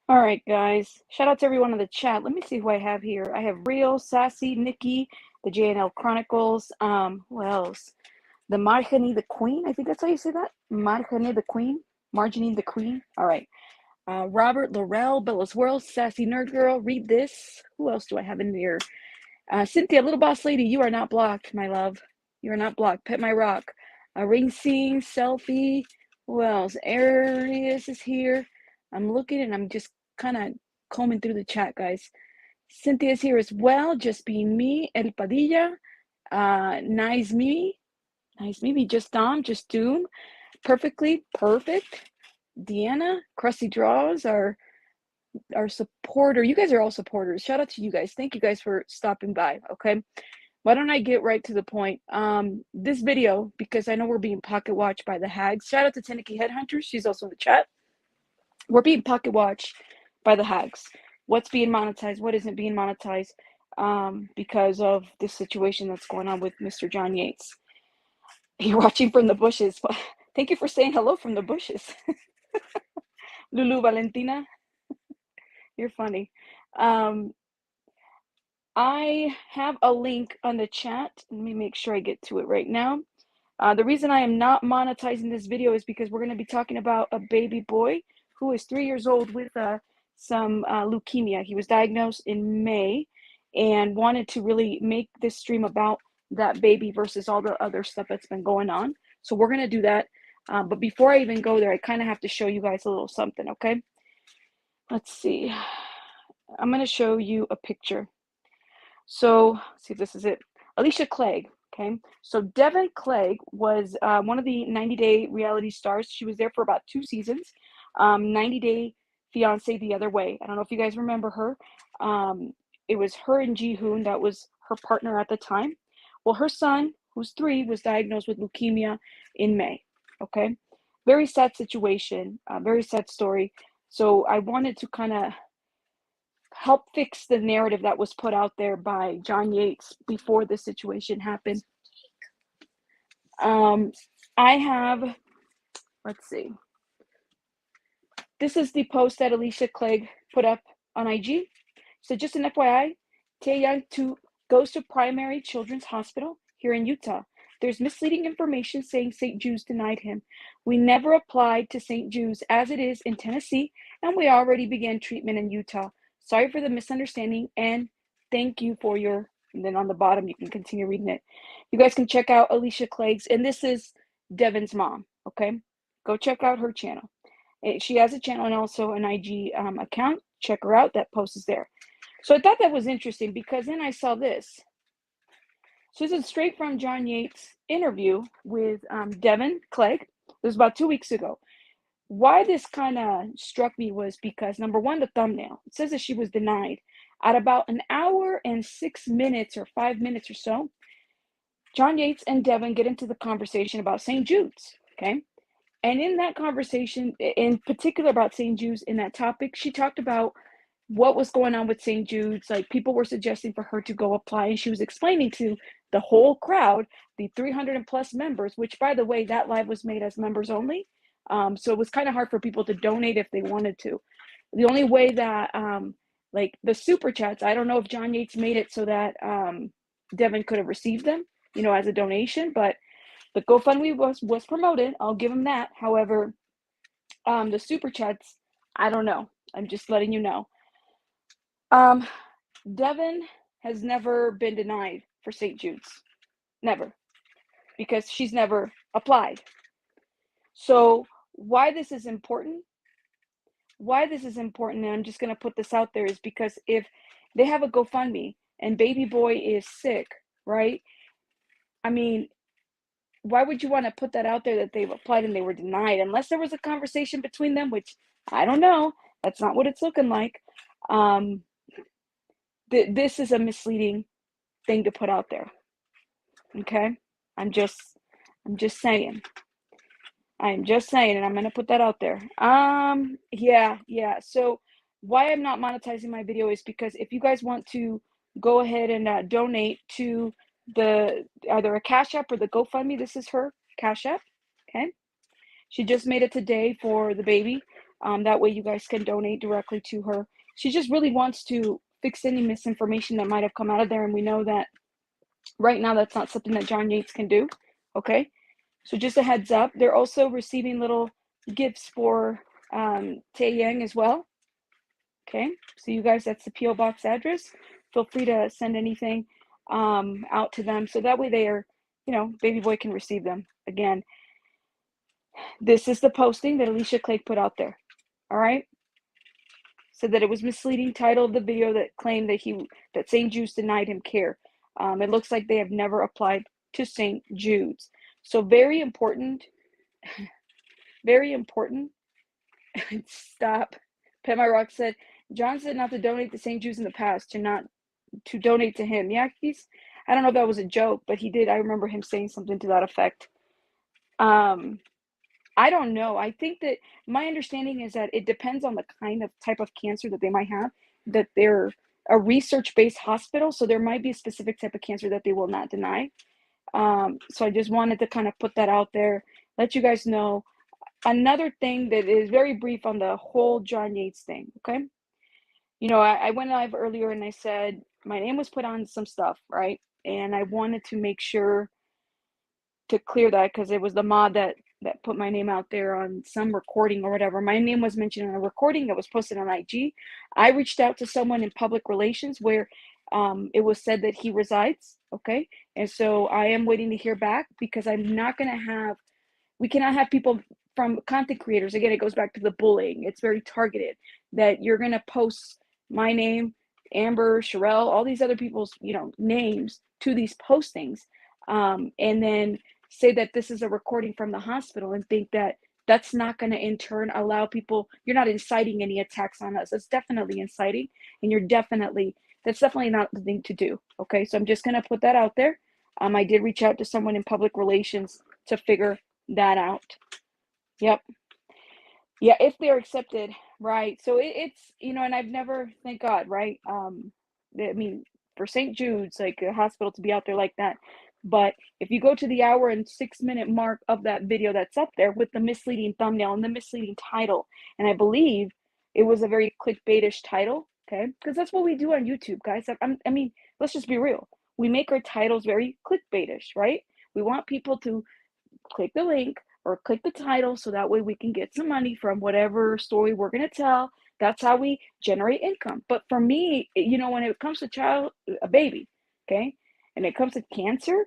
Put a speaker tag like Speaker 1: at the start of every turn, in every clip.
Speaker 1: All right, guys. Shout out to everyone in the chat. Let me see who I have here. I have Real, Sassy, Nikki, the JNL Chronicles. Who else? The Marjani the Queen. I think that's how you say that. Marjani the Queen. Marjani the Queen. All right. Robert, Laurel, Bella's World, Sassy Nerd Girl. Read this. Who else do I have in here? Cynthia, Little Boss Lady. You are not blocked, my love. You are not blocked. Pet My Rock. Ring Scene, Selfie. Who else? Arius is here. I'm looking and I'm just kind of combing through the chat, guys. Cynthia's here as well, just being me. El Padilla, Nice Mimi, Just Dom, Just Doom, Perfectly Perfect, Deanna, Crusty Draws, our supporter. You guys are all supporters. Shout out to you guys. Thank you guys for stopping by. Okay, why don't I get right to the point? This video, because I know we're being pocket watched by the hags. Shout out to Teniki Headhunters. She's also in the chat. We're being pocket watched by the hags. What's being monetized? What isn't being monetized? Because of the situation that's going on with Mr. John Yates. You're watching from the bushes. Thank you for saying hello from the bushes. Lulu Valentina, you're funny. I have a link on the chat. Let me make sure I get to it right now. The reason I am not monetizing this video is because we're going to be talking about a baby boy who is 3 years old with some leukemia. He was diagnosed in May and wanted to really make this stream about that baby versus all the other stuff that's been going on. So we're going to do that. But before I even go there, I kind of have to show you guys a little something, okay? Let's see. I'm going to show you a picture. So, let's see if this is it. Elicia Clegg. Okay, so Deavan Clegg was one of the 90-day reality stars. She was there for about 2 seasons. 90 Day Fiance the other way. I don't know if you guys remember her. It was her and Ji-hoon that was her partner at the time. Well, her son, who's 3, was diagnosed with leukemia in May. Okay, very sad situation, very sad story. So I wanted to kind of help fix the narrative that was put out there by John Yates before this situation happened. I have, let's see. This is the post that Elicia Clegg put up on IG. So just an FYI, Taeyang goes to Primary Children's Hospital here in Utah. There's misleading information saying St. Jude's denied him. We never applied to St. Jude's as it is in Tennessee, and we already began treatment in Utah. Sorry for the misunderstanding, and thank you for your, and then on the bottom, you can continue reading it. You guys can check out Elicia Clegg's, and this is Devan's mom, okay? Go check out her channel. She has a channel and also an IG account. Check her out. That post is there. So I thought that was interesting because then I saw this. So this is straight from John Yates' interview with Deavan Clegg. It was about 2 weeks ago. Why this kind of struck me was because, number one, the thumbnail. It says that she was denied. At about an hour and 6 minutes or 5 minutes or so, John Yates and Deavan get into the conversation about St. Jude's, okay? And in that conversation, in particular about St. Jude's, in that topic, she talked about what was going on with St. Jude's. Like, people were suggesting for her to go apply, and she was explaining to the whole crowd, the 300 plus members, which, by the way, that live was made as members only. So it was kind of hard for people to donate if they wanted to. The only way that, like the super chats, I don't know if John Yates made it so that Deavan could have received them, you know, as a donation, but the GoFundMe was promoted. I'll give him that. However, the super chats, I don't know. I'm just letting you know. Deavan has never been denied for St. Jude's. Never. Because she's never applied. So why this is important? Why this is important, and I'm just going to put this out there, is because if they have a GoFundMe and baby boy is sick, right? I mean, why would you want to put that out there that they've applied and they were denied? Unless there was a conversation between them, which I don't know. That's not what it's looking like. This is a misleading thing to put out there. Okay? I'm just saying. I'm just saying, and I'm going to put that out there. Yeah. So why I'm not monetizing my video is because if you guys want to go ahead and donate to the either a Cash App or the GoFundMe, this is her Cash App. Okay, she just made it today for the baby. That way you guys can donate directly to her. She just really wants to fix any misinformation that might have come out of there. And we know that right now that's not something that John Yates can do. Okay. So just a heads up. They're also receiving little gifts for Taeyang as well. Okay. So you guys, that's the P.O. Box address. Feel free to send anything out to them. So that way they are, baby boy can receive them. Again, this is the posting that Elicia Clegg put out there. All right. Said that it was misleading title of the video that claimed that St. Jude's denied him care. It looks like they have never applied to St. Jude's. So very important, very important. Stop. Pet My Rock said, John said not to donate to St. Jude's in the past, to donate to him. Yates, I don't know if that was a joke, but he did. I remember him saying something to that effect. I don't know. I think that my understanding is that it depends on the type of cancer that they might have, that they're a research-based hospital, so there might be a specific type of cancer that they will not deny. So I just wanted to kind of put that out there, let you guys know. Another thing that is very brief on the whole John Yates thing, okay? I went live earlier and I said my name was put on some stuff, right? And I wanted to make sure to clear that because it was the mod that put my name out there on some recording or whatever. My name was mentioned in a recording that was posted on IG. I reached out to someone in public relations where it was said that he resides, okay? And so I am waiting to hear back because we cannot have people from content creators. Again, it goes back to the bullying. It's very targeted that you're going to post my name, Amber, Sherelle, all these other people's, names to these postings. And then say that this is a recording from the hospital and think that that's not going to in turn allow people, you're not inciting any attacks on us. That's definitely inciting. And that's definitely not the thing to do. Okay. So I'm just going to put that out there. I did reach out to someone in public relations to figure that out. Yep. Yeah, if they're accepted, right? So it's and I've never, thank God, right? I mean, for St. Jude's, like a hospital to be out there like that. But if you go to the hour and 6-minute mark of that video that's up there with the misleading thumbnail and the misleading title, and I believe it was a very clickbaitish title, okay? Because that's what we do on YouTube, guys. I mean, let's just be real. We make our titles very clickbaitish, right? We want people to click the link or click the title so that way we can get some money from whatever story we're going to tell. That's how we generate income. But for me, when it comes to a baby, okay, and it comes to cancer,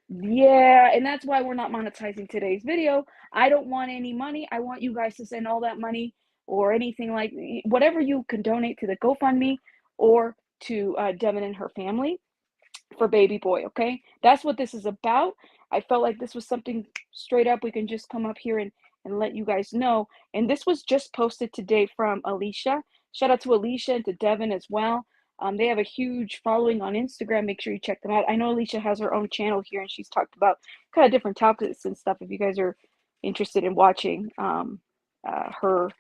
Speaker 1: yeah, and that's why we're not monetizing today's video. I don't want any money. I want you guys to send all that money or anything like whatever you can donate to the GoFundMe or to Deavan and her family for baby boy. Okay, that's what this is about. I felt like this was something straight up we can just come up here and let you guys know. And this was just posted today from Elicia. Shout out to Elicia and to Deavan as well. They have a huge following on Instagram. Make sure you check them out. I know Elicia has her own channel here and she's talked about kind of different topics and stuff. If you guys are interested in watching her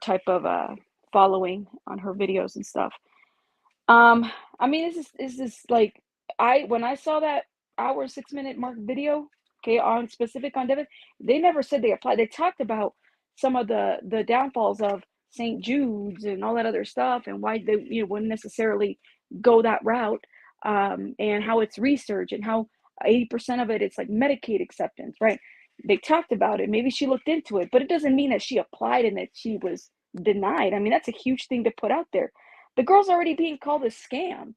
Speaker 1: type of following on her videos and stuff. I mean, is this like when I saw that hour 6-minute mark video, okay, on Deavan, they never said they applied. They talked about some of the downfalls of St. Jude's and all that other stuff and why they wouldn't necessarily go that route, and how it's research and how 80% of it's like Medicaid acceptance, right? They talked about it. Maybe she looked into it, but it doesn't mean that she applied and that she was denied. I mean, that's a huge thing to put out there. The girl's already being called a scam.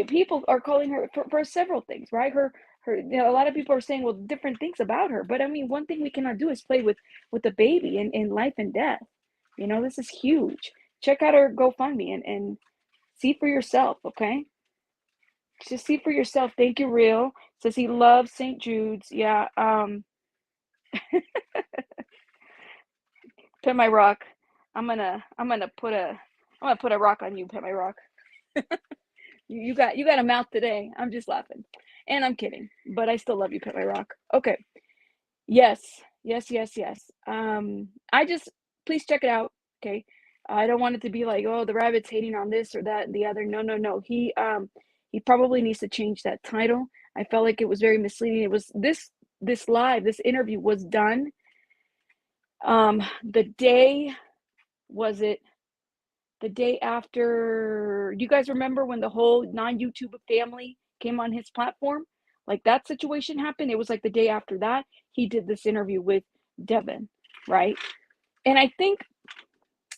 Speaker 1: People are calling her for several things, right? A lot of people are saying, well, different things about her. But I mean, one thing we cannot do is play with the baby in life and death. This is huge. Check out her GoFundMe and see for yourself, okay? Just see for yourself. Thank you, Real. Says he loves St. Jude's. Yeah. Pet My Rock. I'm gonna put a rock on you, Pet My Rock. You got a mouth today. I'm just laughing. And I'm kidding. But I still love you, Pet My Rock. Okay. Yes. Please check it out. Okay. I don't want it to be like, oh, the rabbit's hating on this or that and the other. No. He probably needs to change that title. I felt like it was very misleading. It was this interview was done The day, was it the day after, you guys remember when the whole non-YouTube family came on his platform? Like that situation happened. It was like the day after that, he did this interview with Deavan, right? And I think,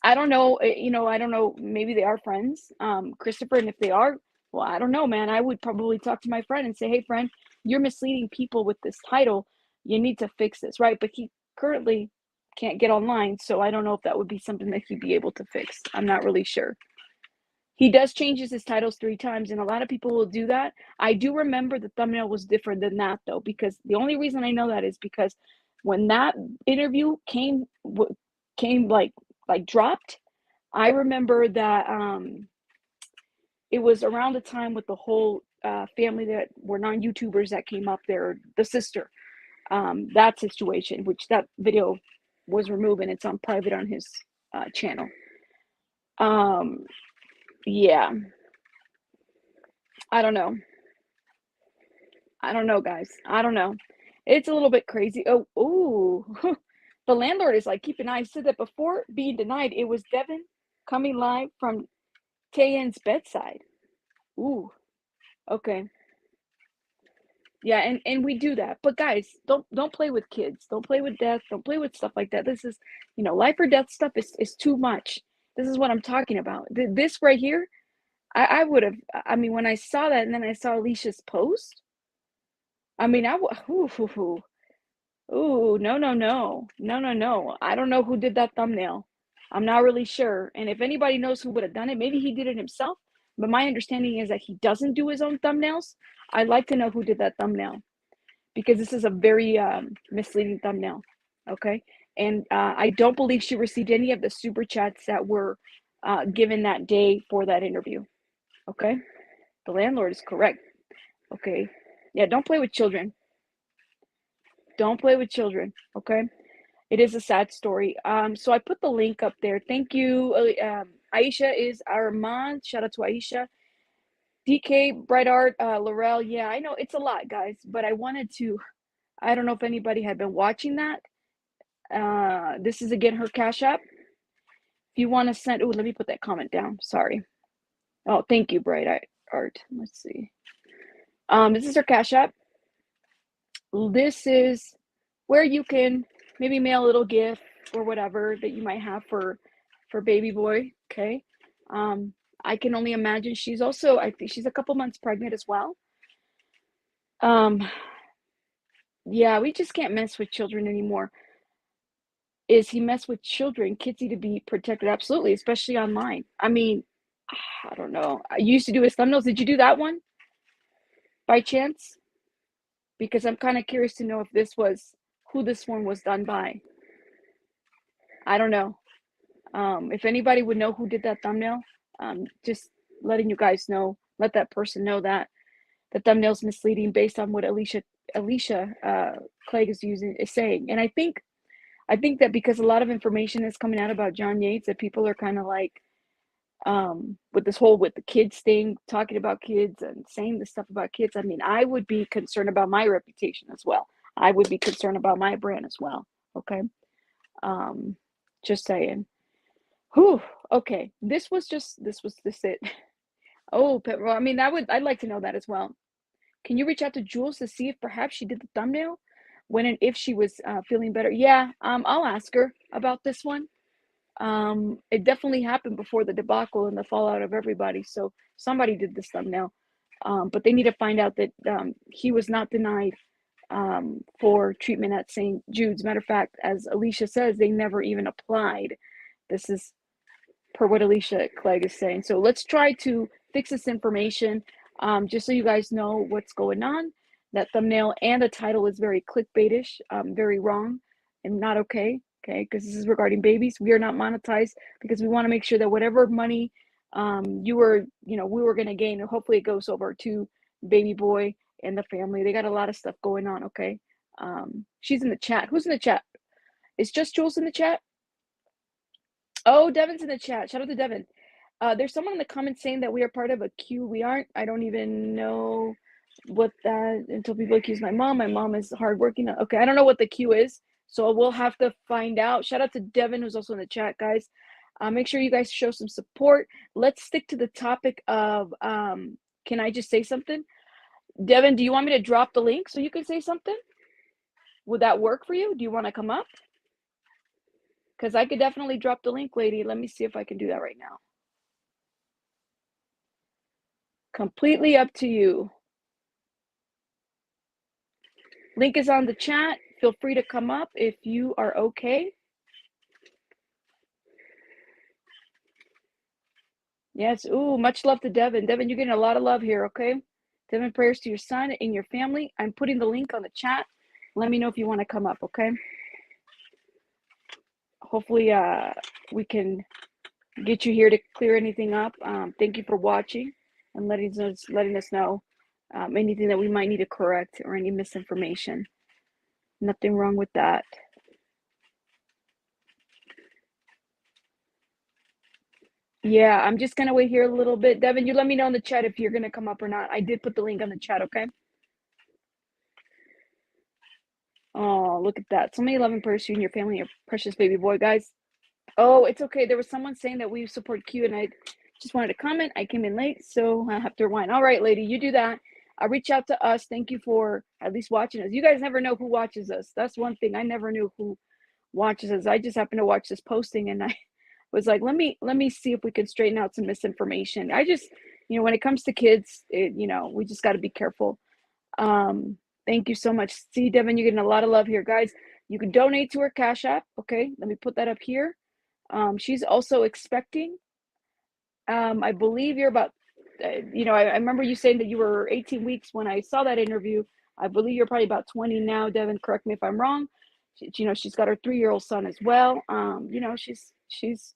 Speaker 1: I don't know, I don't know, maybe they are friends, Christopher, and if they are, well, I don't know, man. I would probably talk to my friend and say, hey, friend, you're misleading people with this title. You need to fix this, right? But he currently can't get online, so I don't know if that would be something that he'd be able to fix. I'm not really sure. He does changes his titles 3 times, and a lot of people will do that. I do remember the thumbnail was different than that, though, because the only reason I know that is because when that interview came like dropped, I remember that it was around the time with the whole family that were non-YouTubers that came up there, the sister, that situation, which that video was removed and it's on private on his channel. Yeah, I don't know. I don't know, guys. I don't know. It's a little bit crazy. Oh, the landlord is like, keep an eye. Said that before being denied, it was Deavan coming live from Taeyang's bedside. Ooh, okay. Yeah, and we do that. But guys, don't play with kids. Don't play with death. Don't play with stuff like that. This is, life or death stuff is too much. This is what I'm talking about. This right here, I would have. I mean, when I saw that, and then I saw Alicia's post. I mean, ooh, no, no, no, no, no, no. I don't know who did that thumbnail. I'm not really sure. And if anybody knows who would have done it, maybe he did it himself. But my understanding is that he doesn't do his own thumbnails. I'd like to know who did that thumbnail, because this is a very misleading thumbnail. Okay. And I don't believe she received any of the super chats that were given that day for that interview. Okay. The landlord is correct. Okay. Yeah, don't play with children. Don't play with children. Okay. It is a sad story. So I put the link up there. Thank you. Aisha is our mom. Shout out to Aisha. DK, Bright Art, Laurel. Yeah, I know it's a lot, guys, but I wanted to. I don't know if anybody had been watching that. This is again her Cash App. If you want to send, oh, let me put that comment down. Sorry. Oh, thank you, Bright Art. Let's see. This is her Cash App. This is where you can maybe mail a little gift or whatever that you might have for baby boy. Okay. I can only imagine she's also, I think she's a couple months pregnant as well. Yeah, we just can't mess with children anymore. Is he mess with children? Kids need to be protected, absolutely, especially online. I mean, I don't know. I used to do his thumbnails. Did you do that one by chance? Because I'm kind of curious to know if this was who this one was done by. I don't know. If anybody would know who did that thumbnail, just letting you guys know, let that person know that the thumbnail's misleading based on what Elicia Clegg is saying. And I think that because a lot of information is coming out about John Yates, that people are kind of like, with this whole with the kids thing, talking about kids and saying this stuff about kids. I mean, I would be concerned about my reputation as well. I would be concerned about my brand as well. Okay. Just saying. Whew. Okay. This was just it. Oh, well, I mean, I'd like to know that as well. Can you reach out to Jules to see if perhaps she did the thumbnail when and if she was feeling better? Yeah, I'll ask her about this one. It definitely happened before the debacle and the fallout of everybody. So somebody did this thumbnail. But they need to find out that he was not denied for treatment at St. Jude's. Matter of fact, as Elicia says, they never even applied. This is per what Elicia Clegg is saying. So let's try to fix this information, just so you guys know what's going on. That thumbnail and the title is very clickbaitish, very wrong and not okay. Okay, because this is regarding babies. We are not monetized because we want to make sure that whatever money we were going to gain, hopefully it goes over to baby boy and the family. They got a lot of stuff going on. Okay, she's in the chat. Who's in the chat? Is just Jules in the chat? Oh, Devin's in the chat. Shout out to Devan. There's someone in the comments saying that we are part of a queue. We aren't. I don't even know what that, until people accuse my mom. My mom is hardworking. Okay, I don't know what the queue is. So we'll have to find out. Shout out to Deavan, who's also in the chat, guys. Make sure you guys show some support. Let's stick to the topic of, can I just say something? Deavan, do you want me to drop the link so you can say something? Would that work for you? Do you want to come up? Because I could definitely drop the link, lady. Let me see if I can do that right now. Completely up to you. Link is on the chat. Feel free to come up if you are okay. Yes. Ooh, much love to Deavan. Deavan, you're getting a lot of love here, okay? Deavan, prayers to your son and your family. I'm putting the link on the chat. Let me know if you want to come up, okay? Hopefully we can get you here to clear anything up. Thank you for watching and letting us know anything that we might need to correct or any misinformation. Nothing wrong with that. Yeah, I'm just gonna wait here a little bit. Deavan, you let me know in the chat if you're gonna come up or not. I did put the link on the chat, okay? Oh, look at that. So many loving prayers to you and your family, your precious baby boy, guys. Oh, it's okay. There was someone saying that we support Q, and I just wanted to comment. I came in late, so I have to rewind. All right, lady, you do that. Reach out to us. Thank you for at least watching us. You guys never know who watches us. That's one thing. I never knew who watches us. I just happened to watch this posting, and I was like, let me see if we can straighten out some misinformation. I just, when it comes to kids, we just got to be careful. Thank you so much. See, Deavan, you're getting a lot of love here, guys. You can donate to her Cash App. Okay, let me put that up here. She's also expecting. I believe you're about, I remember you saying that you were 18 weeks when I saw that interview. I believe you're probably about 20 now, Deavan. Correct me if I'm wrong. She's got her 3-year-old son as well. She's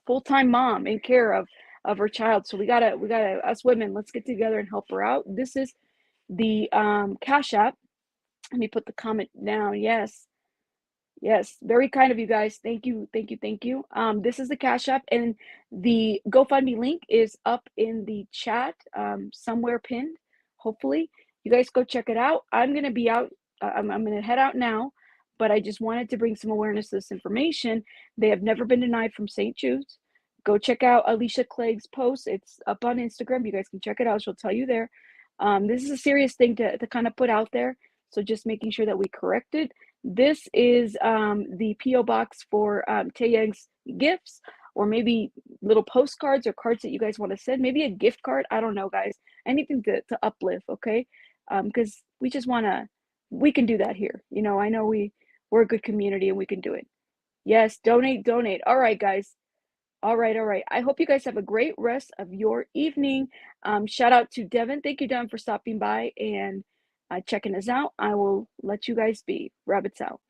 Speaker 1: full-time mom in care of her child. So we gotta us women, let's get together and help her out. This is the Cash App. Let me put the comment down. Yes, very kind of you guys. Thank you. This is the Cash App, and the GoFundMe link is up in the chat, somewhere pinned. Hopefully, you guys go check it out. I'm gonna be out. I'm gonna head out now, but I just wanted to bring some awareness to this information. They have never been denied from St. Jude's. Go check out Elicia Clegg's post. It's up on Instagram. You guys can check it out. She'll tell you there. This is a serious thing to kind of put out there. So just making sure that we correct it. This is the P.O. box for Taeyang's gifts, or maybe little postcards or cards that you guys want to send. Maybe a gift card. I don't know, guys. Anything to uplift, okay? Because we just we can do that here. I know we're a good community and we can do it. Yes, donate. All right, guys. All right. I hope you guys have a great rest of your evening. Shout out to Deavan. Thank you, Deavan, for stopping by and checking us out. I will let you guys be. Rabbits out.